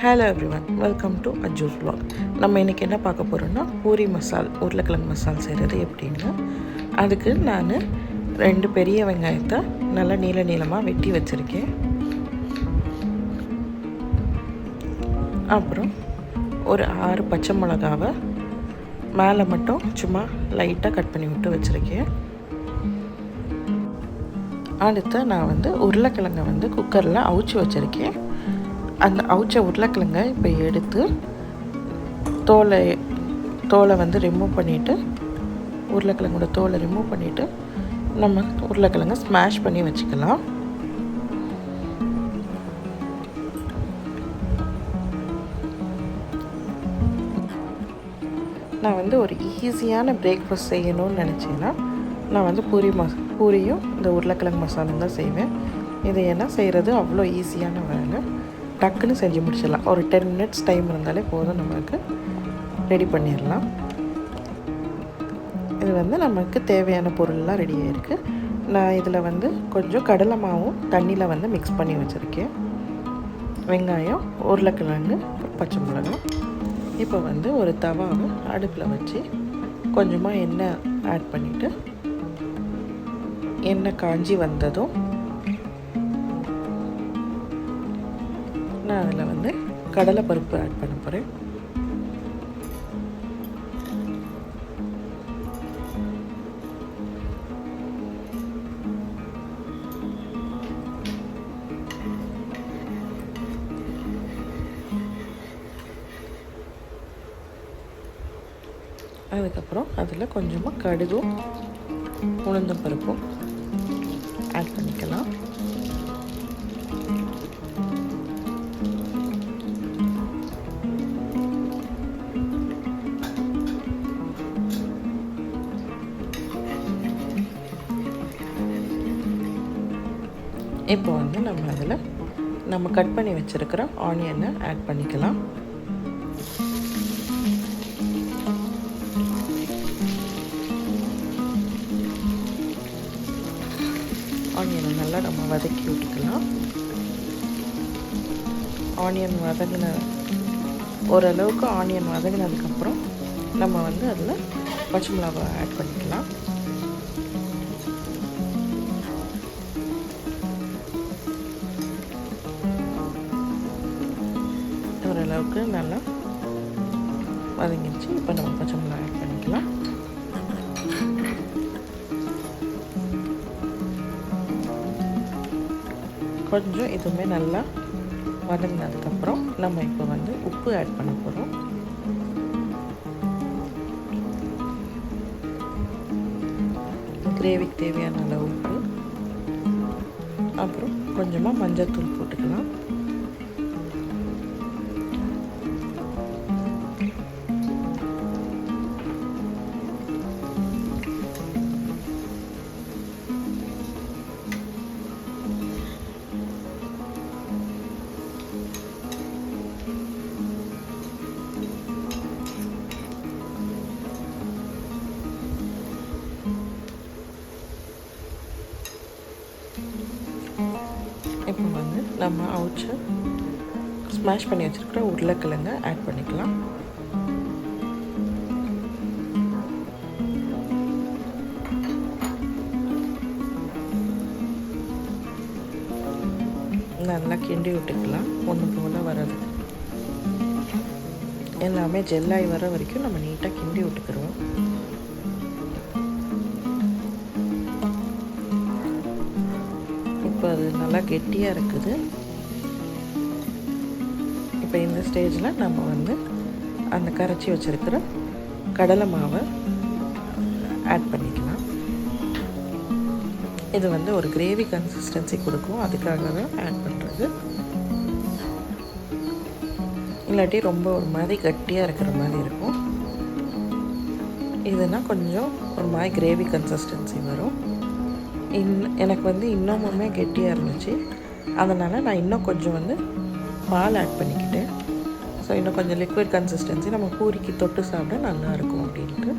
Hello everyone, welcome to Aju's vlog. நம்ம இன்றைக்கி என்ன பார்க்க போகிறோன்னா பூரி மசால், உருளைக்கிழங்கு மசால் செய்கிறது எப்படின்னு. அதுக்கு நான் 2 பெரிய வெங்காயத்தை நல்லா நீளமாக வெட்டி வச்சுருக்கேன். அப்புறம் ஒரு 6 பச்சை மிளகாவை மேலே மட்டும் சும்மா லைட்டாக கட் பண்ணி விட்டு வச்சுருக்கேன். அடுத்து நான் உருளைக்கிழங்கை குக்கரில் அவிச்சு வச்சுருக்கேன். அந்த அவிச்ச உருளைக்கிழங்கை இப்போ எடுத்து தோலை ரிமூவ் பண்ணிவிட்டு, உருளைக்கிழங்கோட தோலை ரிமூவ் பண்ணிவிட்டு நம்ம உருளைக்கிழங்கை ஸ்மாஷ் பண்ணி வச்சுக்கலாம். நான் ஒரு ஈஸியான பிரேக்ஃபாஸ்ட் செய்யணும்னு நினச்சேன்னா நான் பூரியும் இந்த உருளைக்கிழங்கு மசாலும் தான் செய்வேன். இது என்ன செய்கிறது அவ்வளோ ஈஸியான வேலை, டக்குன்னு செஞ்சு முடிச்சிடலாம். ஒரு 10 minutes டைம் இருந்தாலே போதும், நமக்கு ரெடி பண்ணிடலாம். இது நமக்கு தேவையான பொருள்லாம் ரெடி ஆகிருக்கு. நான் இதில் கொஞ்சம் கடலை மாவும் தண்ணியில் மிக்ஸ் பண்ணி வச்சுருக்கேன். வெங்காயம், உருளைக்கிழங்கு, பச்சை மிளகாய். இப்போ ஒரு தவாவை அடுப்பில் வச்சு கொஞ்சமாக எண்ணெய் ஆட் பண்ணிவிட்டு, எண்ணெய் காஞ்சி வந்ததும் நான் அதில் கடலைப்பருப்பு ஆட் பண்ண போகிறேன். அதுக்கப்புறம் அதில் கொஞ்சமாக கடுகும் உளுந்தம் பருப்பும் ஆட் பண்ணிக்கலாம். இப்போ நம்ம கட் பண்ணி வச்சுருக்கிற ஆனியனை ஆட் பண்ணிக்கலாம். ஆனியனை நல்லா நம்ம வதக்கி விட்டுக்கலாம். ஆனியன் ஓரளவுக்கு ஆனியன் வதங்கினதுக்கப்புறம் நம்ம அதில் பச்சை மிளகாய் ஆட் பண்ணிக்கலாம். ஓரளவுக்கு நல்லா வதங்கிடுச்சு. இப்போ நம்ம பச்சை மிளகாய் ஆட் பண்ணிக்கலாம். கொஞ்சம் இதுவுமே நல்லா வதங்கினதுக்கப்புறம் நம்ம இப்போ உப்பு ஆட் பண்ண போகிறோம். கிரேவிக்கு தேவையான அளவு உப்பு, அப்புறம் கொஞ்சமாக மஞ்சள் தூள் போட்டுக்கலாம். இப்போ நம்ம அவிச்சு ஸ்மாஷ் பண்ணி வச்சுருக்கிற உருளைக்கிழங்கை ஆட் பண்ணிக்கலாம். நல்லா கிண்டி விட்டுக்கலாம். ஒன்று போல் வர்றது எல்லாமே ஜெல்லாகி வர வரைக்கும் நம்ம நீட்டாக கிண்டி விட்டுக்கிறோம். இப்போ அது நல்லா கெட்டியாக இருக்குது. இப்போ இந்த ஸ்டேஜில் நம்ம அந்த கரைச்சி வச்சுருக்கிற கடலை மாவை ஆட் பண்ணிக்கலாம். இது ஒரு கிரேவி கன்சிஸ்டன்சி கொடுக்கும், அதுக்காக தான் ஆட் பண்ணுறது. இல்லாட்டி ரொம்ப ஒரு மாதிரி கட்டியாக இருக்கிற மாதிரி இருக்கும். இதுனா கொஞ்சம் ஒரு மாதிரி கிரேவி கன்சிஸ்டன்சி வரும். எனக்கு இன்னமுமே கெட்டியாக இருந்துச்சு, அதனால் நான் இன்னும் கொஞ்சம் பால் ஆட் பண்ணிக்கிட்டேன். ஸோ இன்னும் கொஞ்சம் லிக்விட் கன்சிஸ்டன்சி நம்ம பூரிக்கு தொட்டு சாப்பிட நல்லாயிருக்கும் அப்படின்ட்டு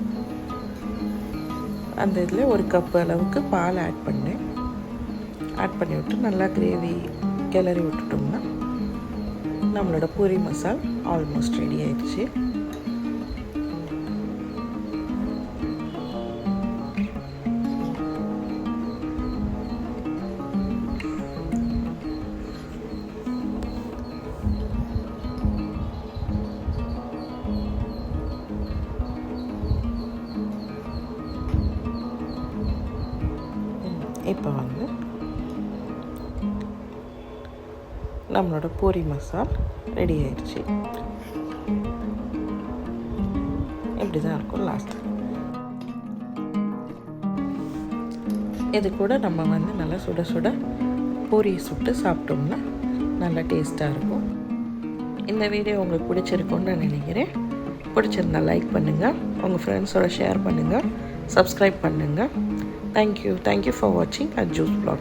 அந்த இதில் 1 கப் அளவுக்கு பால் ஆட் பண்ணேன். ஆட் பண்ணி விட்டு நல்லா கிரேவி கிளறி விட்டுட்டோம்னா நம்மளோட பூரி மசால் ஆல்மோஸ்ட் ரெடி ஆயிடுச்சு. இப்போ வந்து நம்மளோட பூரி மசால் ரெடி ஆயிடுச்சு. இப்படி தான் இருக்கும் லாஸ்ட். இது கூட நம்ம வந்து நல்லா சுட சுட பூரியை சுட்டு சாப்பிட்டோம்னா நல்லா டேஸ்ட்டாக இருக்கும். இந்த வீடியோ உங்களுக்கு பிடிச்சிருக்குன்னு நான் நினைக்கிறேன். பிடிச்சிருந்தா லைக் பண்ணுங்கள், உங்கள் ஃப்ரெண்ட்ஸோட ஷேர் பண்ணுங்கள், சப்ஸ்கிரைப் பண்ணுங்கள். Thank you for watching Anju's vlog.